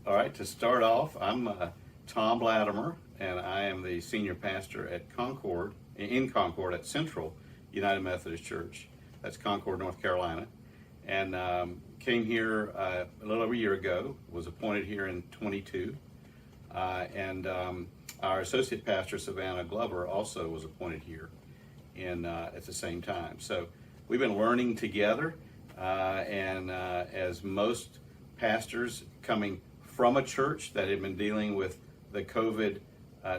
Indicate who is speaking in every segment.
Speaker 1: All right, to start off, I'm Tom Latimer, and I am the senior pastor at in Concord at Central United Methodist Church. That's Concord, North Carolina. And came here a little over a year ago, was appointed here in 22. And our associate pastor, Savannah Glover, also was appointed here at the same time. So we've been learning together, and as most pastors coming from a church that had been dealing with the COVID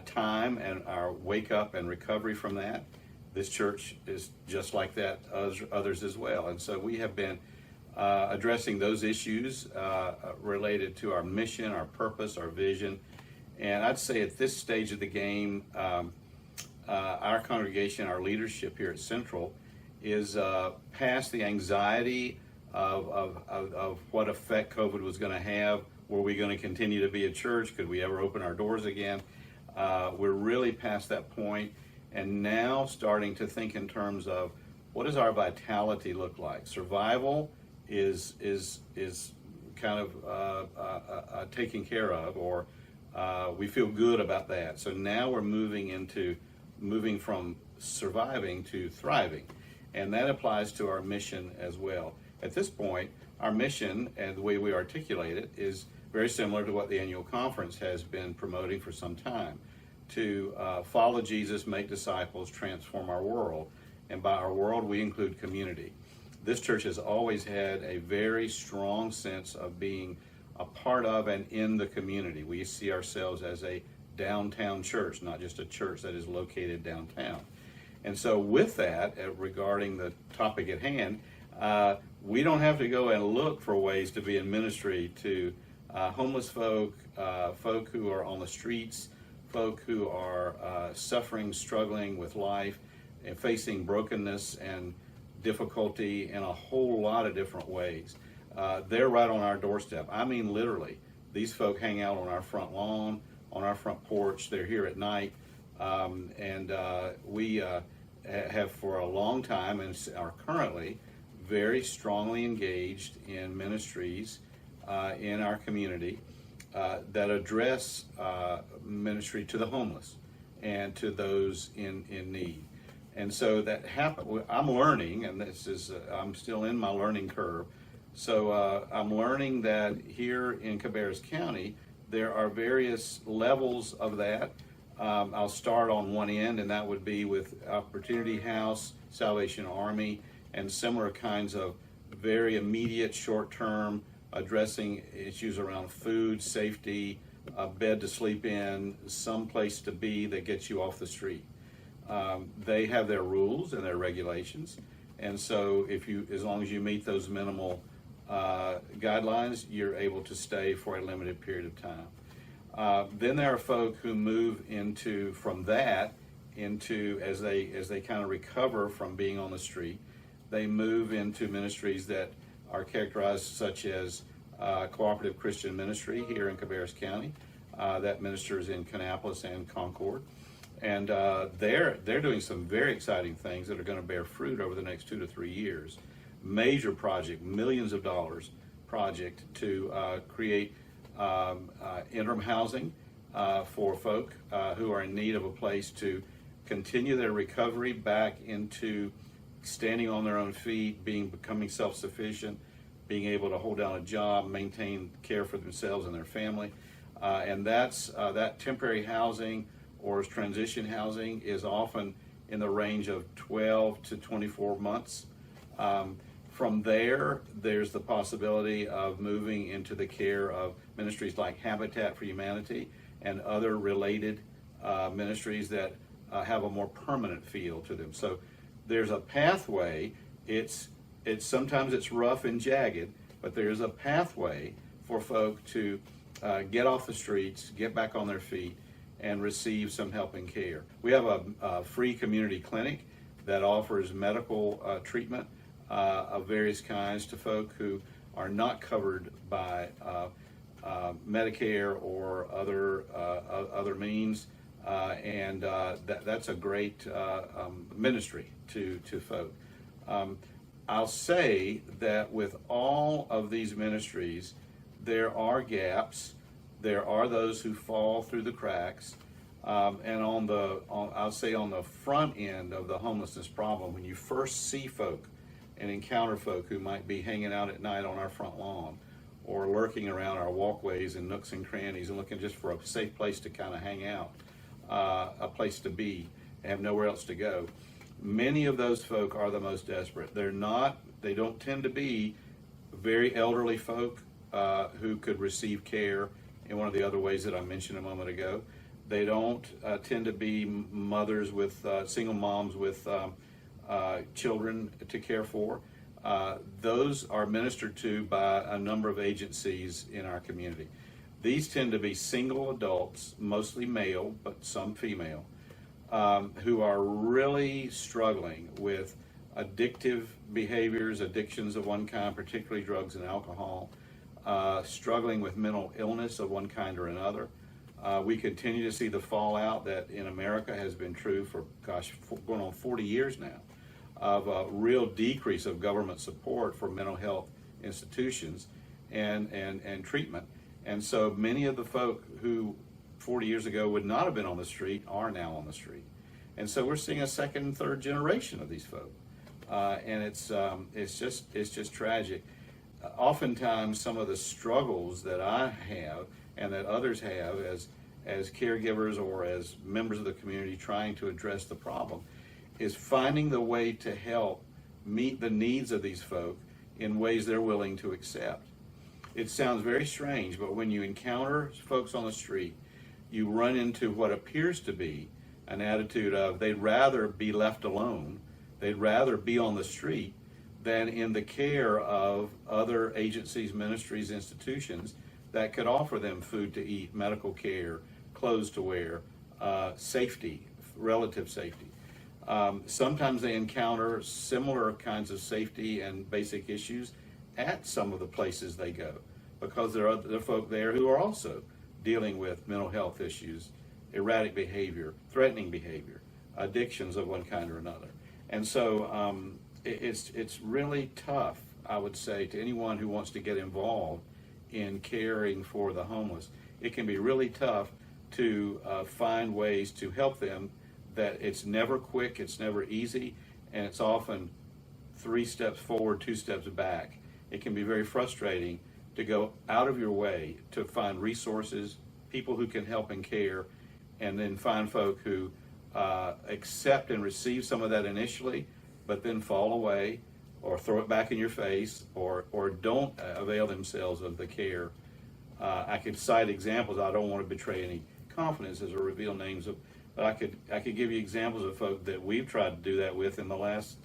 Speaker 1: time and our wake up and recovery from that, this church is just like that, others as well. And so we have been addressing those issues related to our mission, our purpose, our vision. And I'd say at this stage of the game, our congregation, our leadership here at Central is past the anxiety of what effect COVID was going to have. Were we going to continue to be a church? Could we ever open our doors again? We're really past that point, and now starting to think in terms of what does our vitality look like? Survival is kind of taken care of, or we feel good about that. So now we're moving from surviving to thriving, and that applies to our mission as well. At this point, our mission and the way we articulate it is very similar to what the annual conference has been promoting for some time, to follow Jesus, make disciples, transform our world. And by our world, we include community. This church has always had a very strong sense of being a part of and in the community. We see ourselves as a downtown church, not just a church that is located downtown. And so with that, regarding the topic at hand, we don't have to go and look for ways to be in ministry to homeless folk, folk who are on the streets, folk who are suffering, struggling with life, and facing brokenness and difficulty in a whole lot of different ways. They're right on our doorstep. I mean, literally, these folk hang out on our front lawn, on our front porch. They're here at night, and we have for a long time and are currently very strongly engaged in ministries in our community that address ministry to the homeless and to those in need. And so that happened. I'm learning, and I'm still in my learning curve. So I'm learning that here in Cabarrus County, there are various levels of that. I'll start on one end, and that would be with Opportunity House, Salvation Army, and similar kinds of very immediate, short-term, addressing issues around food, safety, a bed to sleep in, some place to be that gets you off the street. They have their rules and their regulations, and so as long as you meet those minimal guidelines, you're able to stay for a limited period of time. Then there are folk who move from that into as they kind of recover from being on the street, they move into ministries that are characterized such as Cooperative Christian Ministry here in Cabarrus County, that ministers in Kannapolis and Concord. And they're doing some very exciting things that are going to bear fruit over the next 2 to 3 years. Major project, millions of dollars project to create interim housing for folk who are in need of a place to continue their recovery back into standing on their own feet, becoming self-sufficient, being able to hold down a job, maintain care for themselves and their family. And that temporary housing or transition housing is often in the range of 12 to 24 months. From there's the possibility of moving into the care of ministries like Habitat for Humanity and other related ministries that have a more permanent feel to them. So there's a pathway. Sometimes it's rough and jagged, but there's a pathway for folk to get off the streets, get back on their feet, and receive some help and care. We have a free community clinic that offers medical treatment of various kinds to folk who are not covered by Medicare or other means, and that's a great ministry to folk. I'll say that with all of these ministries, there are gaps There are those who fall through the cracks. And I'll say on the front end of the homelessness problem, when you first see folk and encounter folk who might be hanging out at night on our front lawn or lurking around our walkways and nooks and crannies and looking just for a safe place to kind of hang out, a place to be, have nowhere else to go. Many of those folk are the most desperate. They don't tend to be very elderly folk who could receive care in one of the other ways that I mentioned a moment ago. They don't tend to be mothers with single moms with children to care for. Those are ministered to by a number of agencies in our community. These tend to be single adults, mostly male, but some female, who are really struggling with addictive behaviors, addictions of one kind, particularly drugs and alcohol, struggling with mental illness of one kind or another. We continue to see the fallout that in America has been true for, going on 40 years now, of a real decrease of government support for mental health institutions and treatment. And so many of the folk who 40 years ago would not have been on the street are now on the street. And so we're seeing a second and third generation of these folk. And it's just tragic. Oftentimes some of the struggles that I have and that others have as caregivers or as members of the community trying to address the problem is finding the way to help meet the needs of these folk in ways they're willing to accept. It sounds very strange, but when you encounter folks on the street, you run into what appears to be an attitude of they'd rather be left alone, they'd rather be on the street than in the care of other agencies, ministries, institutions that could offer them food to eat, medical care, clothes to wear, safety, relative safety. Sometimes they encounter similar kinds of safety and basic issues at some of the places they go, because there are folk there who are also dealing with mental health issues, erratic behavior, threatening behavior, addictions of one kind or another. And so it's really tough, I would say, to anyone who wants to get involved in caring for the homeless. It can be really tough to find ways to help them that it's never quick, it's never easy, and it's often 3 steps forward, 2 steps back. It can be very frustrating to go out of your way to find resources, people who can help and care, and then find folk who accept and receive some of that initially, but then fall away or throw it back in your face or don't avail themselves of the care. I could cite examples. I don't want to betray any confidences or reveal names of, but I could give you examples of folk that we've tried to do that with in the last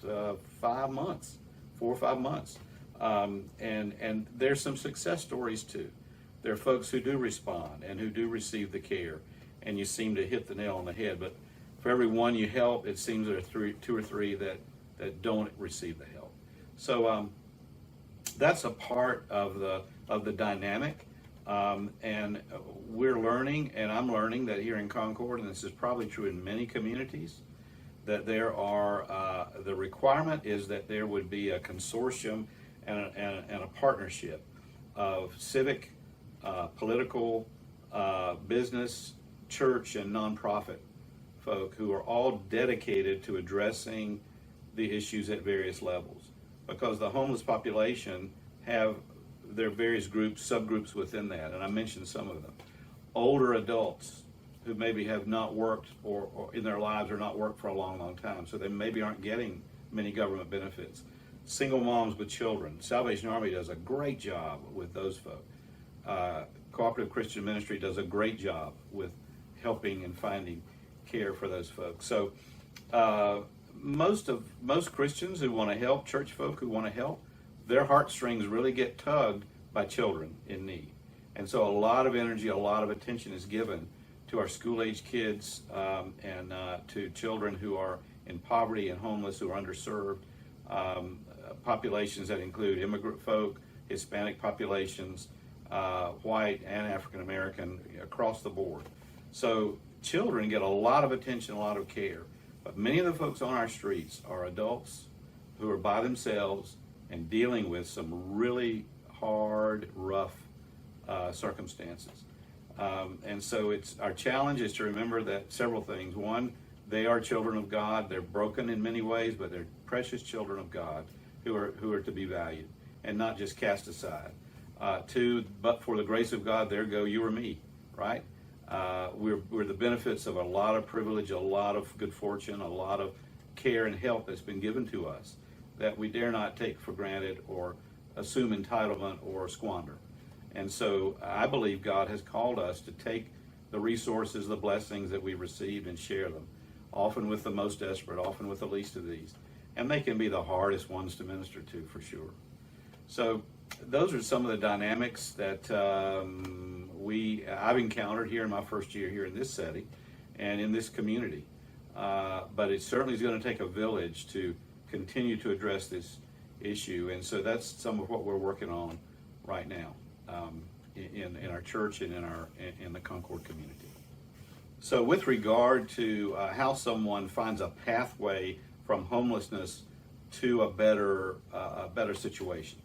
Speaker 1: 5 months, 4 or 5 months. And there's some success stories too. There are folks who do respond and who do receive the care, and you seem to hit the nail on the head. But for every one you help, it seems there are 2 or 3 that don't receive the help. So that's a part of the dynamic, and we're learning, and I'm learning that here in Concord, and this is probably true in many communities, that there are the requirement is that there would be a consortium and a partnership of civic, political, business, church, and nonprofit folk who are all dedicated to addressing the issues at various levels, because the homeless population have their various groups, subgroups within that, and I mentioned some of them. Older adults who maybe have not worked or in their lives or not worked for a long time, so they maybe aren't getting many government benefits. Single moms with children. Salvation Army does a great job with those folk. Cooperative Christian Ministry does a great job with helping and finding care for those folks. So most Christians who want to help, church folk who want to help, their heartstrings really get tugged by children in need. And so a lot of energy, a lot of attention is given to our school-age kids and to children who are in poverty and homeless, who are underserved, populations that include immigrant folk, Hispanic populations, white and African American, across the board. So children get a lot of attention, a lot of care. But many of the folks on our streets are adults who are by themselves and dealing with some really hard, rough circumstances. And so our challenge is to remember that several things. One, they are children of God. They're broken in many ways, but they're precious children of God who are to be valued and not just cast aside. Two, but for the grace of God, there go you or me, right? We're the benefits of a lot of privilege, a lot of good fortune, a lot of care and help that's been given to us that we dare not take for granted or assume entitlement or squander. And so I believe God has called us to take the resources, the blessings that we received and share them, often with the most desperate, often with the least of these. And they can be the hardest ones to minister to, for sure. So those are some of the dynamics that I've encountered here in my first year here in this setting and in this community. But it certainly is going to take a village to continue to address this issue. And so that's some of what we're working on right now in our church and in the Concord community. So with regard to how someone finds a pathway from homelessness to a better situation,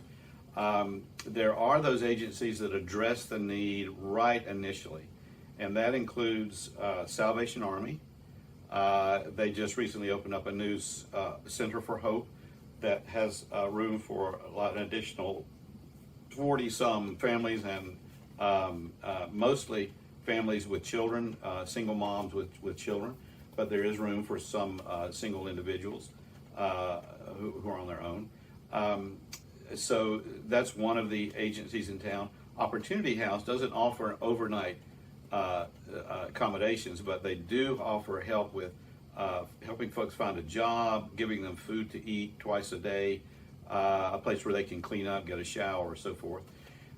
Speaker 1: there are those agencies that address the need right initially, and that includes Salvation Army. They just recently opened up a new Center for Hope that has room for an additional 40-some families, and mostly families with children, single moms with children, but there is room for some single individuals who are on their own. So that's one of the agencies in town. Opportunity House doesn't offer overnight accommodations, but they do offer help with helping folks find a job, giving them food to eat twice a day, a place where they can clean up, get a shower, or so forth.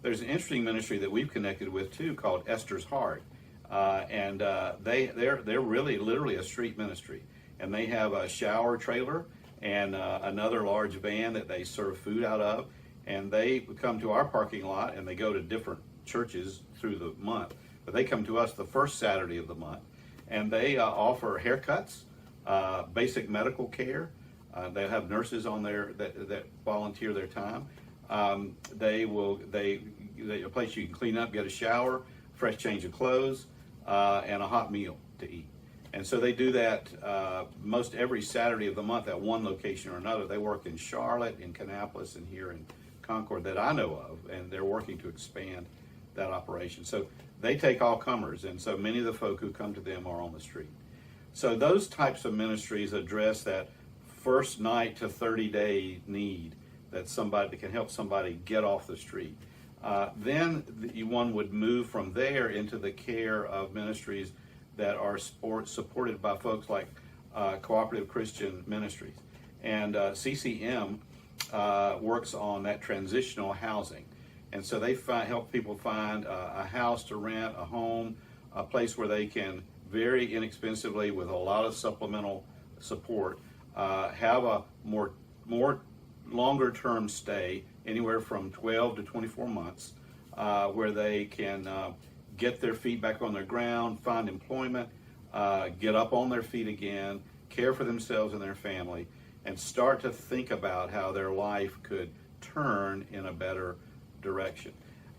Speaker 1: There's an interesting ministry that we've connected with too called Esther's Heart, and they're really literally a street ministry, and they have a shower trailer and another large van that they serve food out of, and they come to our parking lot, and they go to different churches through the month, but they come to us the first Saturday of the month, and they offer haircuts, basic medical care. They have nurses on there that volunteer their time. They a place you can clean up, get a shower, fresh change of clothes, and a hot meal to eat. And so they do that most every Saturday of the month at one location or another. They work in Charlotte, in Kannapolis, and here in Concord that I know of, and they're working to expand that operation. So they take all comers, and so many of the folk who come to them are on the street. So those types of ministries address that first night to 30-day need that can help somebody get off the street. Then one would move from there into the care of ministries that are supported by folks like Cooperative Christian Ministries. And CCM works on that transitional housing. And so they help people find a house to rent, a home, a place where they can very inexpensively, with a lot of supplemental support, have a more longer term stay, anywhere from 12 to 24 months, where they can get their feet back on their ground, find employment, get up on their feet again, care for themselves and their family, and start to think about how their life could turn in a better direction.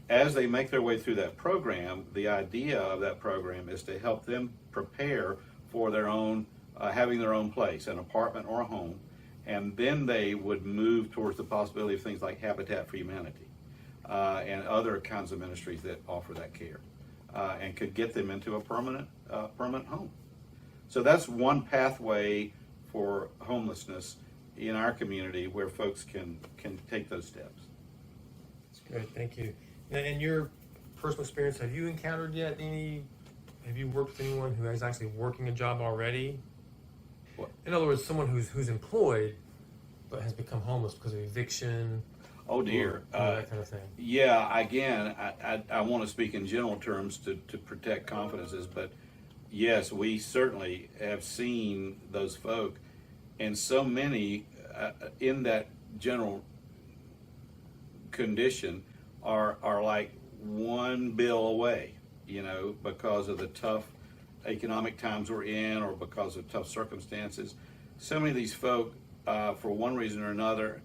Speaker 1: As they make their way through that program, the idea of that program is to help them prepare for their own, having their own place, an apartment or a home, and then they would move towards the possibility of things like Habitat for Humanity and other kinds of ministries that offer that care and could get them into a permanent home. So that's one pathway for homelessness in our community where folks can take those steps.
Speaker 2: That's great, thank you. Now, in your personal experience, have you encountered yet have you worked with anyone who is actually working a job already?
Speaker 1: What?
Speaker 2: In other words, someone who's employed but has become homeless because of eviction.
Speaker 1: Oh dear.
Speaker 2: That kind of thing.
Speaker 1: Yeah, again, I want to speak in general terms to protect confidences, but yes, we certainly have seen those folk, and so many in that general condition are like one bill away, because of the tough economic times we're in or because of tough circumstances. So many of these folk, for one reason or another,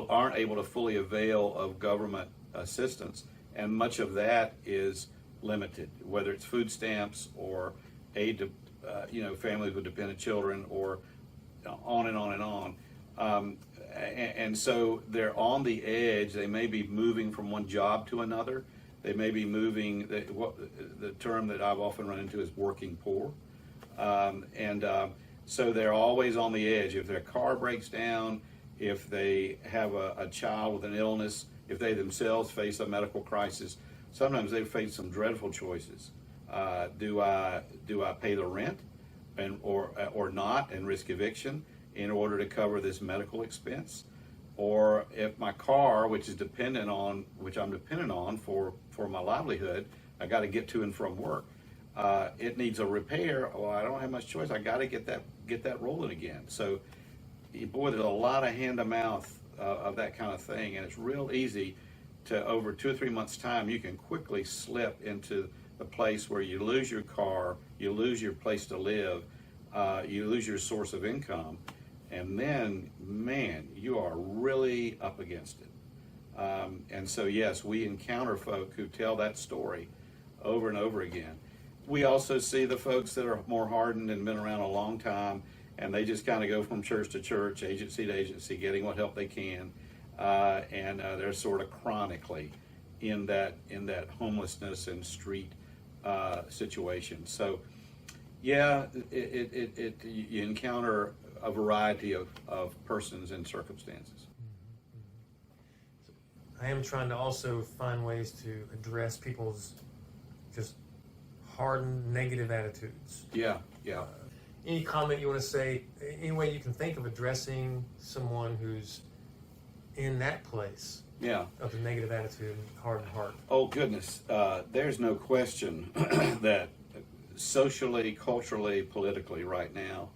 Speaker 1: aren't able to fully avail of government assistance, and much of that is limited, whether it's food stamps or aid to families with dependent children, or on and on and on. And so they're on the edge. They may be moving from one job to another. They may be moving, the term that I've often run into is working poor. So they're always on the edge. If their car breaks down, if they have a child with an illness, if they themselves face a medical crisis, sometimes they face some dreadful choices. Do I pay the rent or not and risk eviction in order to cover this medical expense? Or if my car, which I'm dependent on for my livelihood, I got to get to and from work. It needs a repair. Well, I don't have much choice. I got to get that rolling again. So, boy, there's a lot of hand to mouth of that kind of thing, and it's real easy to, over 2 or 3 months' time, you can quickly slip into the place where you lose your car, you lose your place to live, you lose your source of income, and then, man, you are really up against it. And so, yes, we encounter folk who tell that story over and over again. We also see the folks that are more hardened and been around a long time, and they just kind of go from church to church, agency to agency, getting what help they can, and they're sort of chronically in that homelessness and street situation. So, yeah, you encounter a variety of persons and circumstances.
Speaker 2: I am trying to also find ways to address people's just hardened negative attitudes.
Speaker 1: Yeah.
Speaker 2: Any comment you want to say, any way you can think of addressing someone who's in that place of the negative attitude and hardened heart?
Speaker 1: Oh, goodness. There's no question that socially, culturally, politically right now,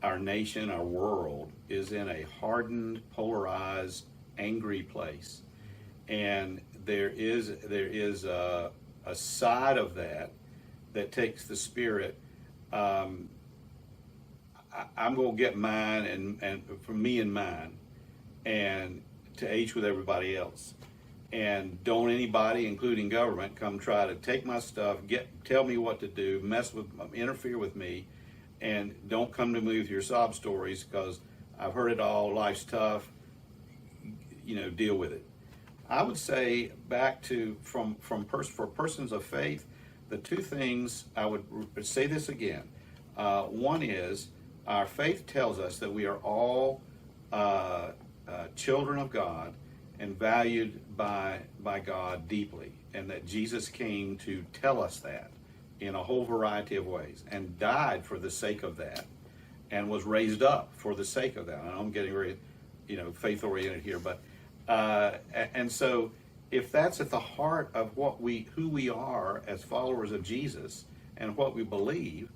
Speaker 1: our nation, our world is in a hardened, polarized, angry place. And there is a side of that takes the spirit. I'm going to get mine and for me and mine, and to age with everybody else. And don't anybody, including government, come try to take my stuff, tell me what to do, interfere with me, and don't come to me with your sob stories, because I've heard it all. Life's tough. Deal with it. I would say back to for persons of faith, the two things I would say this again. One is our faith tells us that we are all children of God and valued by God deeply, and that Jesus came to tell us that in a whole variety of ways, and died for the sake of that, and was raised up for the sake of that. And I'm getting very, faith oriented here, but and so if that's at the heart of who we are as followers of Jesus and what we believe,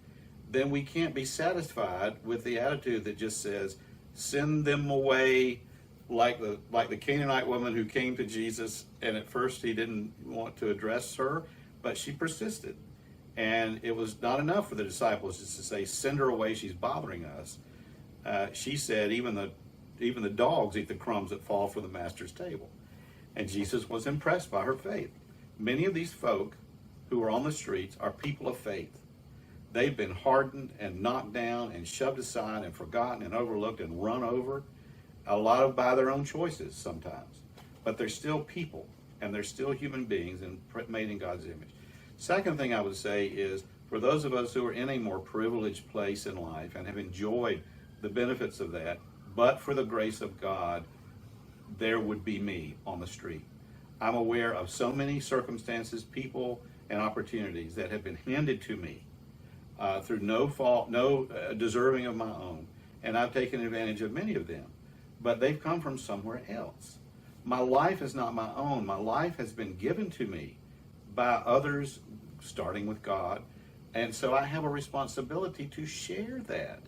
Speaker 1: then we can't be satisfied with the attitude that just says, send them away, like the Canaanite woman who came to Jesus, and at first he didn't want to address her, but she persisted. And it was not enough for the disciples just to say, send her away, she's bothering us. She said, even the dogs eat the crumbs that fall from the master's table. And Jesus was impressed by her faith. Many of these folk who are on the streets are people of faith. They've been hardened and knocked down and shoved aside and forgotten and overlooked and run over, a lot of by their own choices sometimes. But they're still people, and they're still human beings and made in God's image. Second thing I would say is, for those of us who are in a more privileged place in life and have enjoyed the benefits of that, but for the grace of God, there would be me on the street. I'm aware of so many circumstances, people, and opportunities that have been handed to me through no fault, no deserving of my own, and I've taken advantage of many of them, but they've come from somewhere else. My life is not my own. My life has been given to me by others, starting with God, and so I have a responsibility to share that.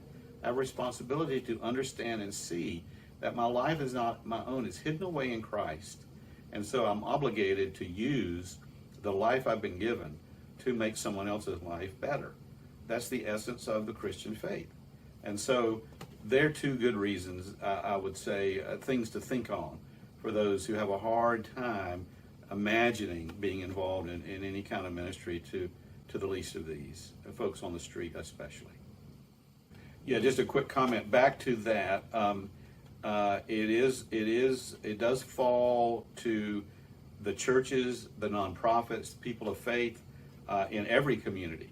Speaker 1: I have a responsibility to understand and see that my life is not my own. It's hidden away in Christ. And so I'm obligated to use the life I've been given to make someone else's life better. That's the essence of the Christian faith. And so there are two good reasons, I would say, things to think on for those who have a hard time imagining being involved in any kind of ministry to the least of these, folks on the street especially. Yeah, just a quick comment back to that. It does fall to the churches, the nonprofits, people of faith in every community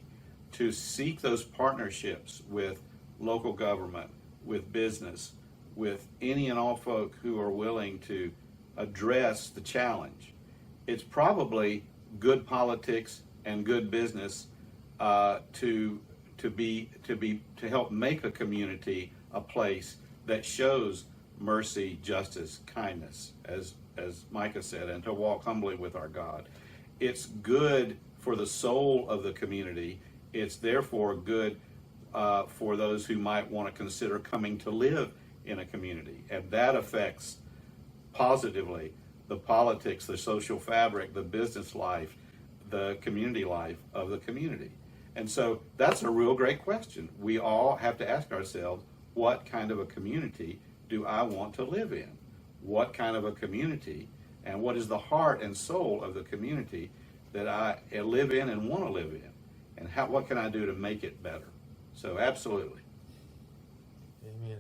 Speaker 1: to seek those partnerships with local government, with business, with any and all folk who are willing to address the challenge. It's probably good politics and good business to help make a community a place that shows mercy, justice, kindness, as Micah said, and to walk humbly with our God. It's good for the soul of the community. It's therefore good for those who might want to consider coming to live in a community, and that affects positively the politics, the social fabric, the business life, the community life of the community. And so that's a real great question. We all have to ask ourselves, what kind of a community do I want to live in? What kind of a community, and what is the heart and soul of the community that I live in and want to live in? And what can I do to make it better? So absolutely.
Speaker 2: Amen.